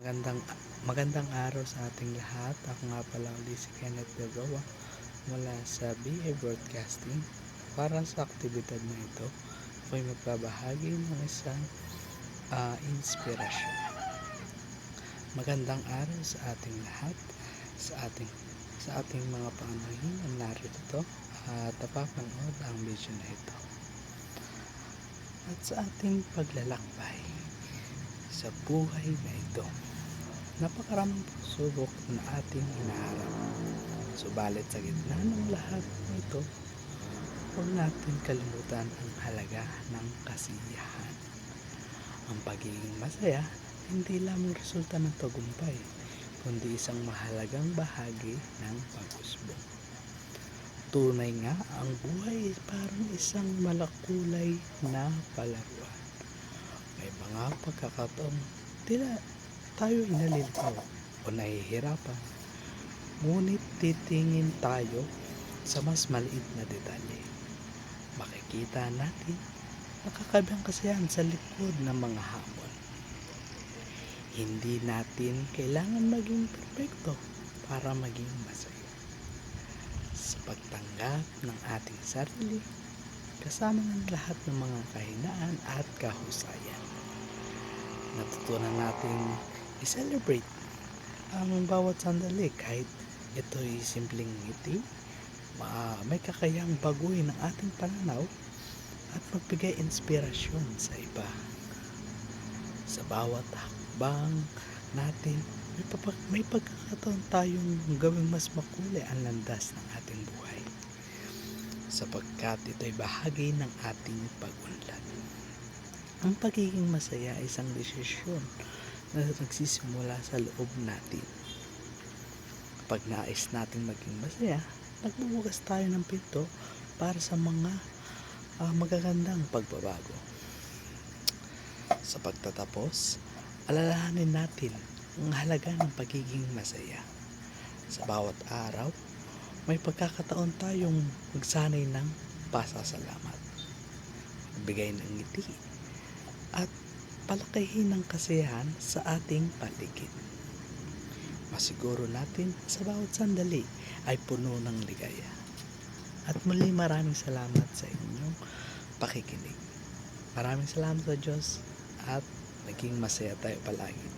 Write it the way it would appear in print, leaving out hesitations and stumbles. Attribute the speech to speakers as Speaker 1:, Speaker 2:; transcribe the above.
Speaker 1: Magandang magandang araw sa ating lahat. Ako nga pala ulit si Kenneth Dagawa mula sa BA Broadcasting. Para sa aktibidad na ito, ako'y magbabahagi ng isang inspirasyon. Magandang araw sa ating lahat, sa ating mga paunahin na narito at napapanood ang video na ito. At sa ating paglalakbay sa buhay na ito, napakaraming pagsubok na ating hinaharap. Subalit sa gitna ng lahat ng ito, huwag natin kalimutan ang halaga ng kasiyahan. Ang pagiging masaya, hindi lamang resulta ng tagumpay, kundi isang mahalagang bahagi ng pag-usbong. Tunay nga, ang buhay ay parang isang malakulay na palaruan. May mga pagkakataong tila tayo ay nalilitaw o nahihirapan, ngunit titingin tayo sa mas maliit na detalye. Makikita natin nakakabang kasiyahan sa likod ng mga hamon. Hindi natin kailangan maging perfecto para maging masaya. Sa pagtanggap ng ating sarili, kasama ng lahat ng mga kahinaan at kahusayan. Natutunan natin i-celebrate ang bawat sandali kahit ito'y simpleng ngiti, may kakayahang baguhin ang ating pananaw at magbigay inspirasyon sa iba. Sa bawat hakbang natin, may pagkakataon tayong gawing mas makulay ang landas ng ating buhay, sapagkat ito'y bahagi ng ating pag-unlad. Ang pagiging masaya ay isang desisyon na nagsisimula sa loob natin. Kapag nais nating maging masaya, nagbubukas tayo ng pinto para sa mga magagandang pagbabago. Sa pagtatapos, alalahanin natin ang halaga ng pagiging masaya. Sa bawat araw, may pagkakataon tayong magsanay ng pasasalamat, magbigay ng ngiti, at palakihin ng kasiyahan sa ating paligid. Masiguro natin sa bawat sandali ay puno ng ligaya. At muli maraming salamat sa inyong pakikinig. Maraming salamat sa Diyos at naging masaya tayo palagi.